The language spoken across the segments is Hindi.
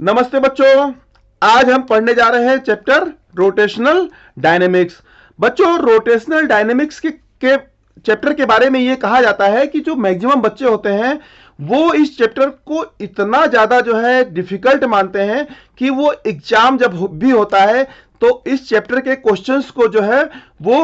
नमस्ते बच्चों। आज हम पढ़ने जा रहे हैं चैप्टर रोटेशनल डायनेमिक्स। बच्चों, रोटेशनल डायनेमिक्स के चैप्टर के बारे में ये कहा जाता है कि जो मैक्सिमम बच्चे होते हैं वो इस चैप्टर को इतना ज़्यादा जो है डिफिकल्ट मानते हैं कि वो एग्जाम जब भी होता है तो इस चैप्टर के क्वेश्चंस को जो है वो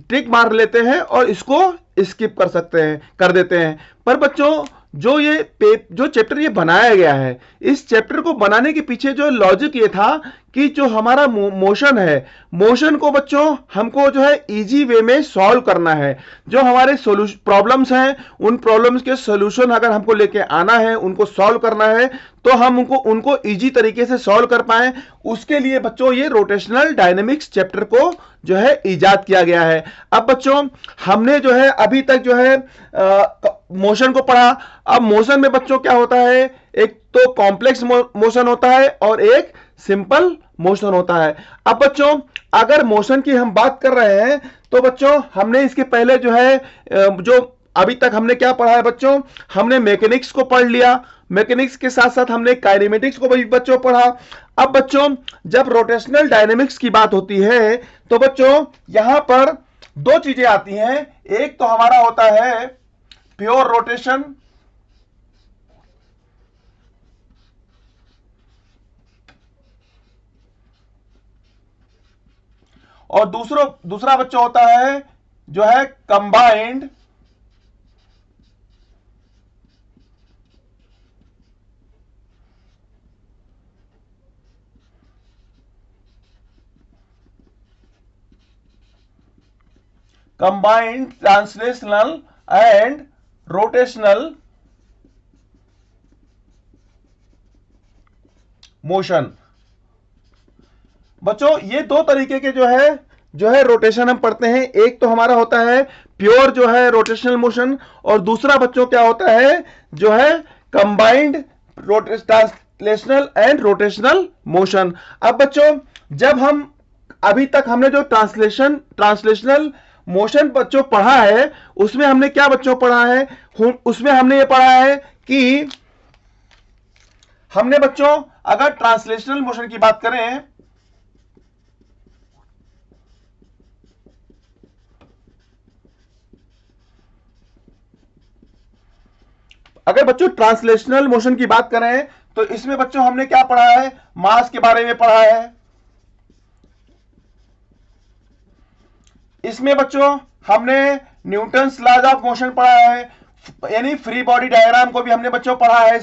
टिक मार लेते हैं और इसको स्किप कर देते हैं। पर बच्चों, जो चैप्टर ये बनाया गया है, इस चैप्टर को बनाने के पीछे जो लॉजिक ये था कि जो हमारा मोशन है, मोशन को बच्चों हमको जो है इजी वे में सॉल्व करना है। जो हमारे प्रॉब्लम्स हैं, उन प्रॉब्लम्स के सोल्यूशन अगर हमको लेके आना है, उनको सॉल्व करना है, तो हम उनको इजी तरीके से सॉल्व कर पाए, उसके लिए बच्चों ये रोटेशनल डायनेमिक्स चैप्टर को जो है इजाद किया गया है। अब बच्चों, हमने जो है अभी तक जो है मोशन को पढ़ा। अब मोशन में बच्चों क्या होता है, एक तो कॉम्प्लेक्स मोशन होता है और एक सिंपल मोशन होता है। अब बच्चों, अगर मोशन की हम बात कर रहे हैं तो बच्चों हमने इसके पहले जो है जो अभी तक हमने क्या पढ़ा है बच्चों, हमने मैकेनिक्स को पढ़ लिया। मैकेनिक्स के साथ साथ हमने काइनेमेटिक्स को भी बच्चों पढ़ा। अब बच्चों, जब रोटेशनल डायनेमिक्स की बात होती है तो बच्चों यहां पर दो चीजें आती हैं। एक तो हमारा होता है प्योर रोटेशन, और दूसरा बच्चा होता है जो है combined translational and rotational motion. बच्चों, ये दो तरीके के जो है रोटेशन हम पढ़ते हैं। एक तो हमारा होता है प्योर जो है रोटेशनल मोशन, और दूसरा बच्चों क्या होता है जो है combined translational and rotational motion. अब बच्चों, जब हम अभी तक हमने जो ट्रांसलेशनल मोशन बच्चों पढ़ा है, उसमें हमने क्या बच्चों पढ़ा है, उसमें हमने ये पढ़ा है कि हमने बच्चों अगर ट्रांसलेशनल मोशन की बात करें, अगर बच्चों ट्रांसलेशनल मोशन की बात करें तो इसमें बच्चों हमने क्या पढ़ा है, मास के बारे में पढ़ा है। इसमें बच्चों हमने न्यूटन्स लॉज ऑफ मोशन पढ़ा है, यानी फ्री बॉडी डायग्राम को भी हमने बच्चों पढ़ा है।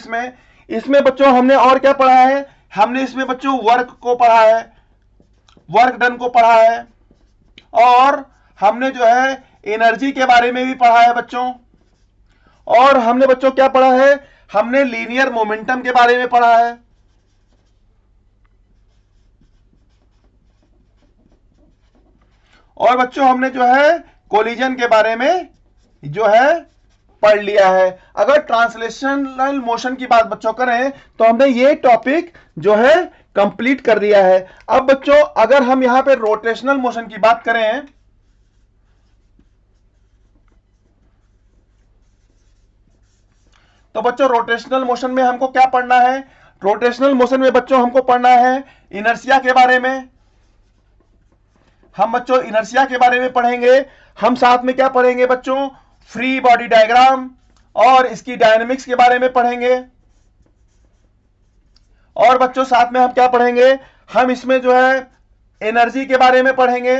इसमें बच्चों हमने और क्या पढ़ा है, हमने इसमें बच्चों वर्क को पढ़ा है, वर्क डन को पढ़ा है, और हमने जो है एनर्जी के बारे में भी पढ़ा है बच्चों। और हमने बच्चों क्या पढ़ा है, हमने लीनियर मोमेंटम के बारे में पढ़ा है। और बच्चों हमने जो है कोलिजन के बारे में जो है पढ़ लिया है। अगर ट्रांसलेशनल मोशन की बात बच्चों करें तो हमने ये टॉपिक जो है कंप्लीट कर दिया है। अब बच्चों, अगर हम यहां पे रोटेशनल मोशन की बात करें तो बच्चों रोटेशनल मोशन में हमको क्या पढ़ना है, रोटेशनल मोशन में बच्चों हमको पढ़ना है इनर्शिया के बारे में। हम बच्चों इनर्शिया के बारे में पढ़ेंगे। हम साथ में क्या पढ़ेंगे बच्चों, फ्री बॉडी डायग्राम और इसकी डायनेमिक्स के बारे में पढ़ेंगे। और बच्चों साथ में हम क्या पढ़ेंगे, हम इसमें जो है एनर्जी के बारे में पढ़ेंगे,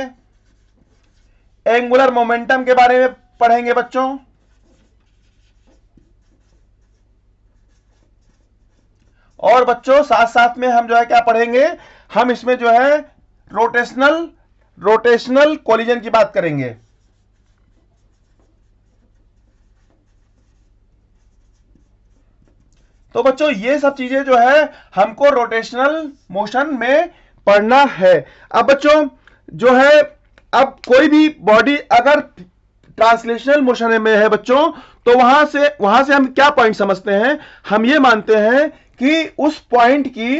एंगुलर मोमेंटम के बारे में पढ़ेंगे बच्चों। और बच्चों साथ साथ में हम जो है क्या पढ़ेंगे, हम इसमें जो है रोटेशनल कोलिजन की बात करेंगे। तो बच्चों ये सब चीजें जो है हमको रोटेशनल मोशन में पढ़ना है। अब बच्चों जो है, अब कोई भी बॉडी अगर ट्रांसलेशनल मोशन में है बच्चों, तो वहां से हम क्या पॉइंट समझते हैं, हम ये मानते हैं कि उस पॉइंट की,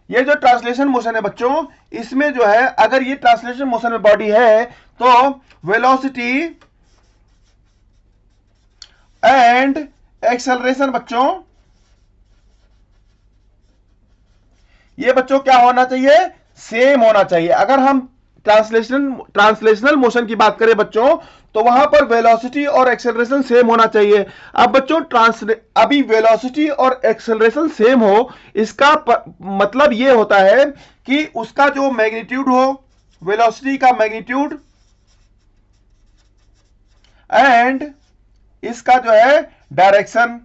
ये जो ट्रांसलेशन मोशन है बच्चों, इसमें जो है अगर ये ट्रांसलेशन मोशन में बॉडी है तो वेलोसिटी एंड एक्सेलरेशन बच्चों ये बच्चों क्या होना चाहिए, सेम होना चाहिए। अगर हम ट्रांसलेशनल मोशन की बात करें बच्चों, तो वहां पर वेलोसिटी और एक्सेलरेशन सेम होना चाहिए। अब बच्चों अभी वेलोसिटी और एक्सेलरेशन सेम हो, इसका मतलब ये होता है कि उसका जो मैग्नीट्यूड हो, वेलोसिटी का मैग्नीट्यूड एंड इसका जो है डायरेक्शन,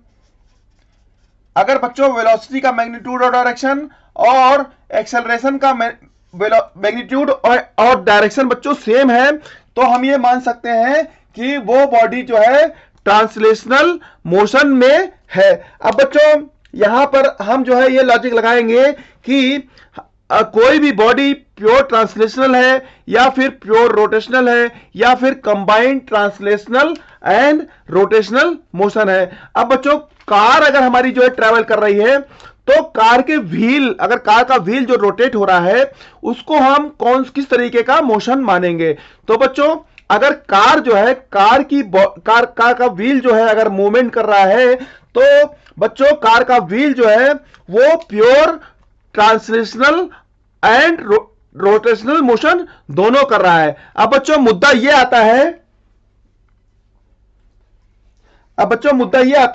अगर बच्चों वेलोसिटी का मैग्नीट्यूड और डायरेक्शन और एक्सेलरेशन का मैग्नीट्यूड और डायरेक्शन बच्चों सेम है, तो हम ये मान सकते हैं कि वो बॉडी जो है ट्रांसलेशनल मोशन में है। अब बच्चों यहां पर हम जो है ये लॉजिक लगाएंगे कि कोई भी बॉडी प्योर ट्रांसलेशनल है या फिर प्योर रोटेशनल है या फिर combined translational and rotational motion है। अब बच्चों कार अगर हमारी जो है ट्रेवल कर रही है, तो कार के व्हील, अगर कार का व्हील जो रोटेट हो रहा है, उसको हम किस तरीके का मोशन मानेंगे। तो बच्चों अगर कार जो है, कार का व्हील जो है अगर मूवमेंट कर रहा है, तो बच्चों कार का व्हील जो है वो pure translational and rotational motion दोनों कर रहा है। अब बच्चों मुद्दा यह आता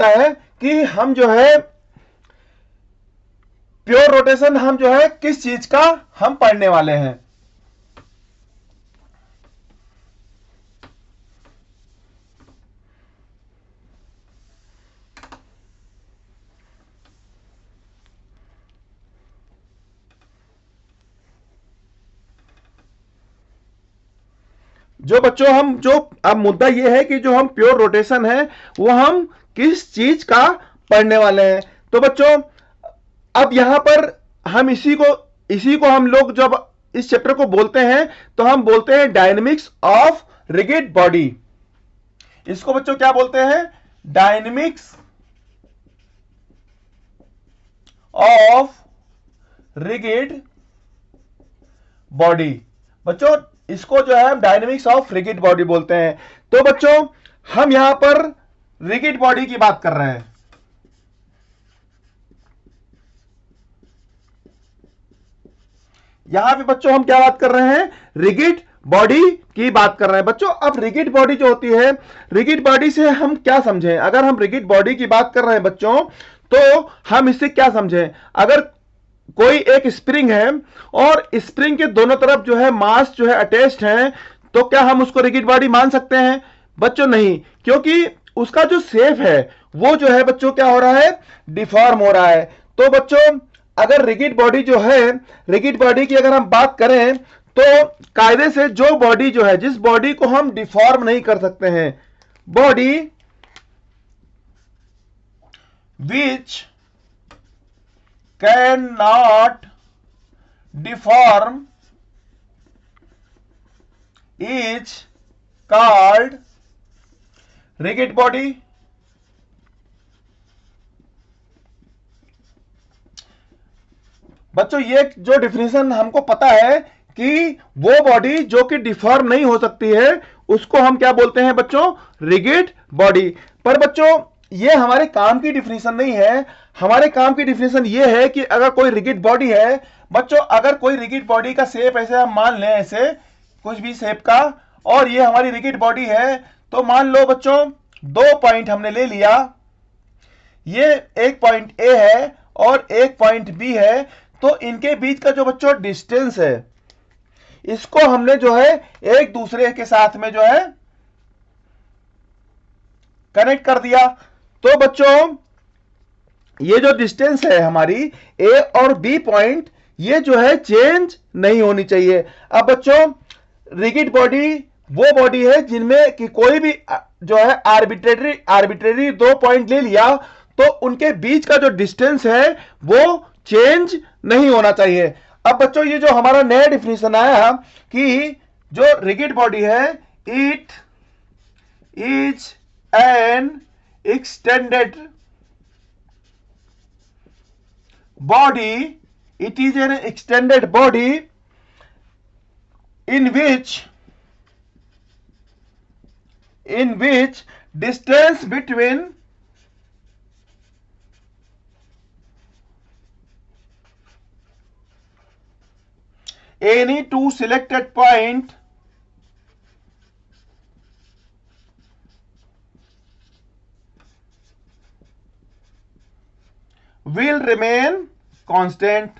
है कि हम जो है प्योर रोटेशन हम जो है किस चीज का हम पढ़ने वाले हैं। जो बच्चों हम जो अब मुद्दा यह है कि जो हम प्योर रोटेशन है वो हम किस चीज का पढ़ने वाले हैं। तो बच्चों अब यहां पर हम इसी को हम लोग जब इस चैप्टर को बोलते हैं तो हम बोलते हैं डायनेमिक्स ऑफ रिगिड बॉडी। इसको बच्चों क्या बोलते हैं, डायनेमिक्स ऑफ रिगिड बॉडी। बच्चों इसको जो है हम डायनेमिक्स ऑफ रिगिड बॉडी बोलते हैं। तो बच्चों हम यहां पर रिगिड बॉडी की बात कर रहे हैं। यहां पे बच्चों हम क्या बात कर रहे हैं, रिगिड बॉडी की बात कर रहे हैं। बच्चों अब रिगिड बॉडी जो होती है, रिगिड बॉडी से हम क्या समझें, अगर हम रिगिड बॉडी की बात कर रहे हैं बच्चों, तो हम इससे क्या समझें। अगर कोई एक स्प्रिंग है और स्प्रिंग के दोनों तरफ जो है मास जो है अटैच्ड है, तो क्या हम उसको रिगिड बॉडी मान सकते हैं? बच्चों नहीं, क्योंकि उसका जो शेप है वो जो है बच्चों क्या हो रहा है, डिफॉर्म हो रहा है। तो बच्चों अगर रिगिड बॉडी जो है, रिगिड बॉडी की अगर हम बात करें, तो कायदे से जो बॉडी जो है, जिस बॉडी को हम डिफॉर्म नहीं कर सकते हैं, body which can not deform is called rigid body. बच्चों ये जो डिफिनेशन हमको पता है कि वो बॉडी जो कि डिफॉर्म नहीं हो सकती है, उसको हम क्या बोलते हैं बच्चों, रिगिड बॉडी। पर बच्चों ये हमारे काम की डिफिनेशन नहीं है। हमारे काम की डिफिनेशन ये है कि अगर कोई रिगिड बॉडी है, बच्चों अगर कोई रिगिड बॉडी का शेप ऐसे हम मान लें, ऐसे कुछ भी शेप का, और ये हमारी रिगिड बॉडी है, तो मान लो बच्चों दो पॉइंट हमने ले लिया, ये एक पॉइंट ए है और एक पॉइंट बी है, तो इनके बीच का जो बच्चों डिस्टेंस है, इसको हमने जो है एक दूसरे के साथ में जो है कनेक्ट कर दिया। तो बच्चों ये जो डिस्टेंस है हमारी ए और बी पॉइंट, ये जो है चेंज नहीं होनी चाहिए। अब बच्चों रिगिड बॉडी वो बॉडी है जिनमें कि कोई भी जो है आर्बिट्रेरी दो पॉइंट ले लिया, तो उनके बीच का जो डिस्टेंस है वो चेंज नहीं होना चाहिए। अब बच्चों ये जो हमारा नया डिफिनेशन आया कि जो रिगिड बॉडी है, it is an extended body, it is an extended body in which distance between any two selected point will remain constant.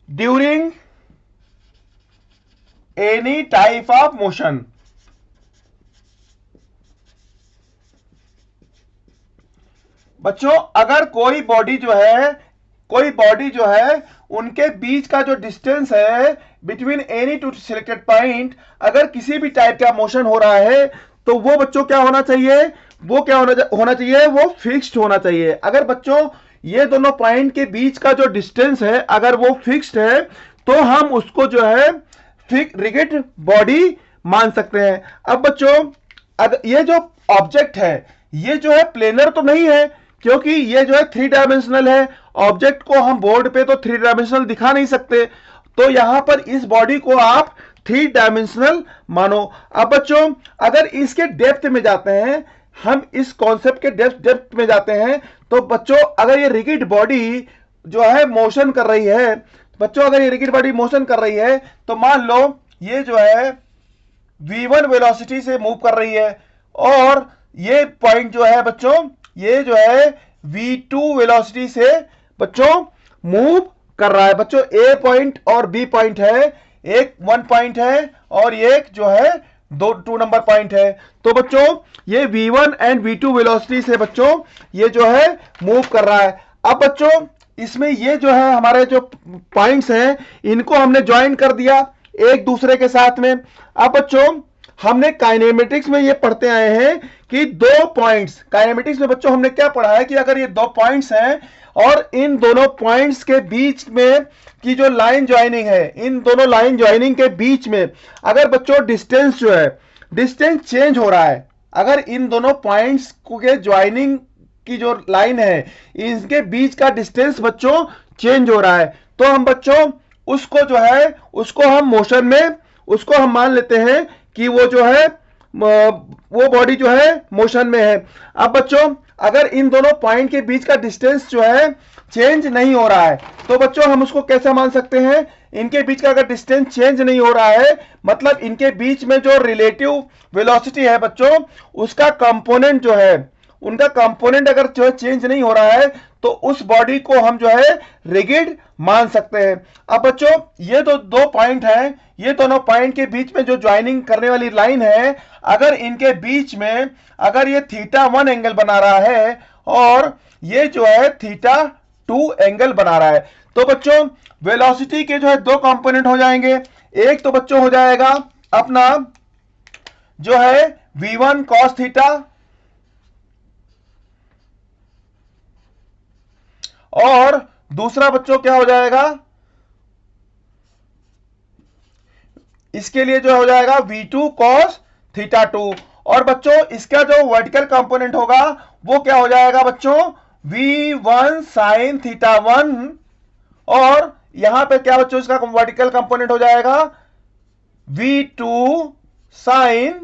During any type of motion. बच्चों अगर कोई बॉडी जो है उनके बीच का जो डिस्टेंस है between any two selected point, अगर किसी भी टाइप का मोशन हो रहा है तो वो बच्चों क्या होना चाहिए, वो फिक्स्ड होना चाहिए। अगर बच्चों ये दोनों पॉइंट के बीच का जो डिस्टेंस है अगर वो फिक्स्ड है तो हम उसको जो है रिगिड बॉडी मान सकते हैं। अब बच्चों अगर ये जो ऑब्जेक्ट है ये जो है प्लेनर तो नहीं है, क्योंकि ये जो है 3 डायमेंशनल है। ऑब्जेक्ट को हम बोर्ड पे तो 3 डायमेंशनल दिखा नहीं सकते, तो यहां पर इस बॉडी को आप 3 डायमेंशनल मानो। अब बच्चों अगर इसके डेप्थ में जाते हैं, हम इस कॉन्सेप्ट के डेप्थ में जाते हैं, तो बच्चों अगर ये रिगिड बॉडी जो है मोशन कर रही है, बच्चों अगर ये रिगिड बॉडी मोशन कर रही है तो मान लो ये जो है v1 वेलोसिटी से मूव कर रही है और ये पॉइंट जो है बच्चों ये जो है v2 वेलोसिटी से बच्चों मूव कर रहा है। बच्चों ए पॉइंट और बी पॉइंट है, एक 1 पॉइंट है और एक जो है 2 नंबर पॉइंट है। तो बच्चों ये v1 एंड v2 वेलोसिटी से बच्चों ये जो है मूव कर रहा है। अब बच्चों इसमें ये जो है हमारे जो पॉइंट्स हैं इनको हमने ज्वाइन कर दिया एक दूसरे के साथ में। अब बच्चों हमने काइनेमेटिक्स में ये पढ़ते आए हैं कि 2 पॉइंट्स, काइनेमेटिक्स में बच्चों हमने क्या पढ़ा है कि अगर ये 2 पॉइंट्स हैं और इन दोनों पॉइंट्स के बीच में की जो लाइन ज्वाइनिंग है, इन दोनों लाइन ज्वाइनिंग के बीच में अगर बच्चों डिस्टेंस जो है डिस्टेंस चेंज हो रहा है, अगर इन दोनों पॉइंट्स के ज्वाइनिंग की जो लाइन है इनके बीच का डिस्टेंस बच्चों चेंज हो रहा है, तो हम बच्चों उसको जो है उसको हम मोशन में उसको हम मान लेते हैं कि वो जो है वो बॉडी जो है मोशन में है। अब बच्चों अगर इन दोनों पॉइंट के बीच का डिस्टेंस जो है चेंज नहीं हो रहा है तो बच्चों हम उसको कैसे मान सकते हैं, इनके बीच का अगर डिस्टेंस चेंज नहीं हो रहा है मतलब इनके बीच में जो रिलेटिव वेलोसिटी है बच्चों उसका कंपोनेंट जो है उनका कंपोनेंट अगर जो है चेंज नहीं हो रहा है तो उस बॉडी को हम जो है रिगिड मान सकते हैं। अब बच्चों ये तो 2 पॉइंट हैं, ये दोनों पॉइंट के बीच में जो ज्वाइनिंग करने वाली लाइन है अगर इनके बीच में अगर ये θ1 एंगल बना रहा है और ये जो है θ2 एंगल बना रहा है, तो बच्चों वेलोसिटी के जो है 2 कंपोनेंट हो जाएंगे। एक तो बच्चों हो जाएगा अपना जो है v1 cos θ और दूसरा बच्चों क्या हो जाएगा, इसके लिए जो हो जाएगा v2 cos θ2 और बच्चों इसका जो वर्टिकल कंपोनेंट होगा वो क्या हो जाएगा बच्चों v1 sin θ1 और यहां पे क्या बच्चों इसका वर्टिकल कंपोनेंट हो जाएगा v2 sin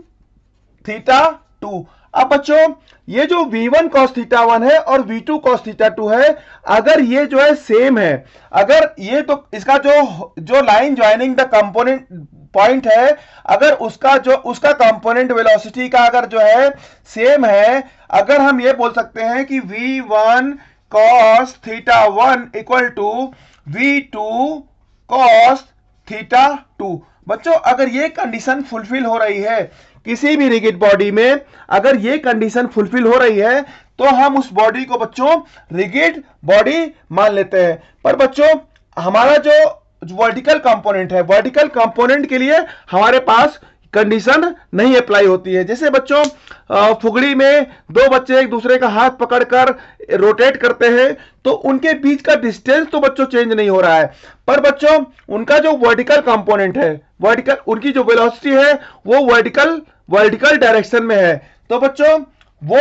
θ2। अब बच्चों ये जो v1 cos θ1 है और v2 cos θ2 है अगर ये जो है सेम है, अगर ये तो इसका जो line joining the component point है अगर उसका कंपोनेंट वेलोसिटी का अगर जो है सेम है, अगर हम ये बोल सकते हैं कि v1 cos θ1 equal to v2 cos θ2। बच्चों अगर ये कंडीशन फुलफिल हो रही है किसी भी रिगिड बॉडी में, अगर ये कंडीशन फुलफिल हो रही है तो हम उस बॉडी को बच्चों रिगिड बॉडी मान लेते हैं। पर बच्चों हमारा जो वर्टिकल कंपोनेंट है, वर्टिकल कंपोनेंट के लिए हमारे पास कंडीशन नहीं अप्लाई होती है। जैसे बच्चों फुगड़ी में 2 बच्चे एक दूसरे का हाथ पकड़कर रोटेट करते हैं तो उनके बीच का डिस्टेंस तो बच्चों चेंज नहीं हो रहा है, पर बच्चों उनका जो वर्टिकल कंपोनेंट है, वर्टिकल उनकी जो वेलोसिटी है वो वर्टिकल डायरेक्शन में है। तो बच्चों वो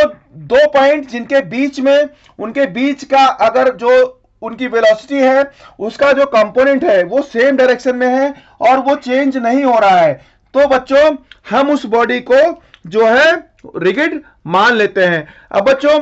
2 पॉइंट जिनके बीच में उनके बीच का अगर जो उनकी वेलोसिटी है उसका जो कंपोनेंट है वो सेम डायरेक्शन में है और वो चेंज नहीं हो रहा है, तो बच्चों हम उस बॉडी को जो है रिगिड मान लेते हैं। अब बच्चों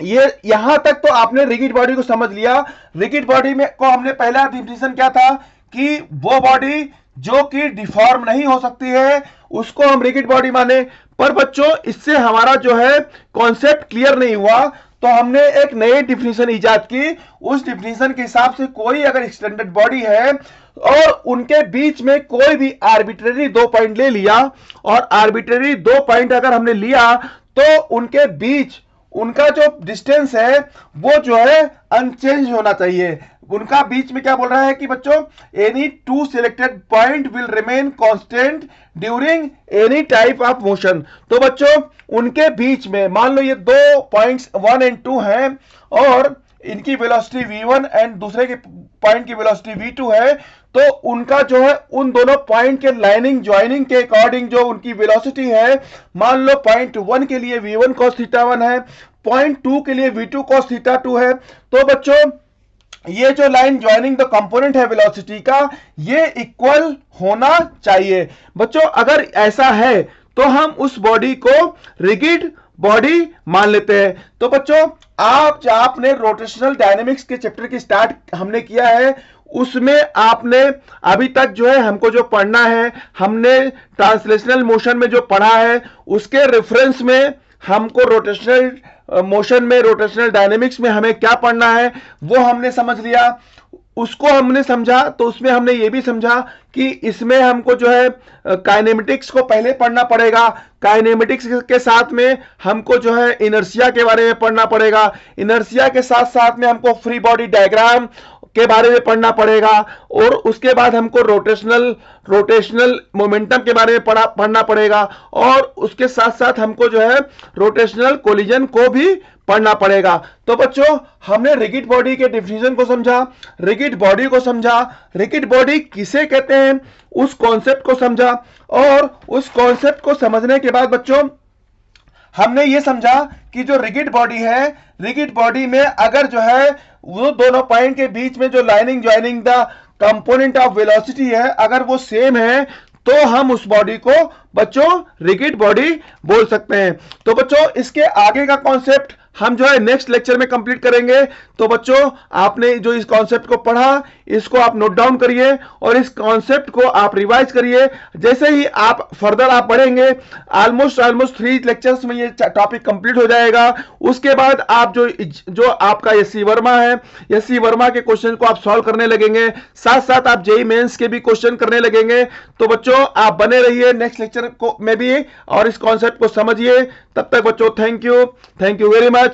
ये यहां तक तो आपने रिगिड बॉडी को समझ लिया। रिगिड बॉडी में को हमने पहला डिफिनेशन क्या था कि वो बॉडी जो कि डिफॉर्म नहीं हो सकती है उसको हम रिगिड बॉडी माने। पर बच्चों इससे हमारा जो है कॉन्सेप्ट क्लियर नहीं हुआ, तो हमने एक नई डिफिनेशन इजाद की। उस डिफिनेशन के हिसाब से कोई अगर एक्सटेंडेड बॉडी है और उनके बीच में कोई भी आर्बिट्रेरी 2 पॉइंट ले लिया, और आर्बिट्रेरी 2 पॉइंट अगर हमने लिया तो उनके बीच उनका जो डिस्टेंस है वो जो है अनचेंज होना चाहिए। उनका बीच में क्या बोल रहा है कि बच्चों any two selected point will remain constant during any type of motion. तो बच्चों उनके बीच में मान लो ये 2 पॉइंट्स 1 और 2 हैं और इनकी वेलोसिटी v1 एंड दूसरे के पॉइंट की वेलोसिटी v2 है, तो उनका जो है उन दोनों पॉइंट के लाइनिंग ज्वाइनिंग के अकॉर्डिंग जो उनकी वेलोसिटी है, मान लो पॉइंट 1 के लिए v1 cos थीटा 1 है, पॉइंट 2 के लिए v2 cos थीटा 2 है। तो बच्चों ये जो लाइन ज्वाइनिंग द कंपोनेंट है वेलोसिटी का, ये इक्वल होना चाहिए। बच्चों अगर ऐसा है तो हम उस बॉडी को रिगिड बॉडी मान लेते हैं। तो बच्चों आपने रोटेशनल डायनेमिक्स के चैप्टर की स्टार्ट हमने किया है, उसमें आपने अभी तक जो है हमको जो पढ़ना है, हमने ट्रांसलेशनल मोशन में जो पढ़ा है उसके रेफरेंस में हमको रोटेशनल मोशन में रोटेशनल डायनेमिक्स में हमें क्या पढ़ना है वो हमने समझ लिया। उसको हमने समझा तो उसमें हमने ये भी समझा कि इसमें हमको जो है काइनेमेटिक्स को पहले पढ़ना पड़ेगा, काइनेमेटिक्स के साथ में हमको जो है इनर्शिया के बारे में पढ़ना पड़ेगा, इनर्शिया के साथ साथ में हमको फ्री बॉडी डायग्राम के बारे में पढ़ना पड़ेगा, और उसके बाद हमको रोटेशनल मोमेंटम के बारे में पढ़ना पड़ेगा, और उसके साथ साथ हमको जो है रोटेशनल कोलिजन को भी पढ़ना पड़ेगा। तो बच्चों हमने रिगिड बॉडी के डिफिनेशन को समझा, रिगिड बॉडी को समझा, रिगिड बॉडी किसे कहते हैं उस कॉन्सेप्ट को समझा, और उस कॉन्सेप्ट को समझने के बाद बच्चों हमने ये समझा कि जो रिगिड बॉडी है, रिगिड बॉडी में अगर जो है वो दोनों पॉइंट के बीच में जो lining joining the component of velocity है अगर वो सेम है तो हम उस बॉडी को बच्चों रिगिड बॉडी बोल सकते हैं। तो बच्चों इसके आगे का कॉन्सेप्ट हम जो है नेक्स्ट लेक्चर में कंप्लीट करेंगे। तो बच्चों आपने जो इस कॉन्सेप्ट को पढ़ा इसको आप नोट डाउन करिए और इस कॉन्सेप्ट को आप रिवाइज करिए। जैसे ही आप फर्दर आप पढ़ेंगे ऑलमोस्ट 3 लेक्चर्स में ये टॉपिक कंप्लीट हो जाएगा। उसके बाद आप जो आपका एससी वर्मा है, एससी वर्मा के क्वेश्चन को आप सॉल्व करने लगेंगे, साथ साथ आप जेईई मेंस के भी क्वेश्चन करने लगेंगे। तो बच्चों आप बने रहिए नेक्स्ट लेक्चर को में भी और इस कॉन्सेप्ट को समझिए। तब तक बच्चों थैंक यू वेरी मच।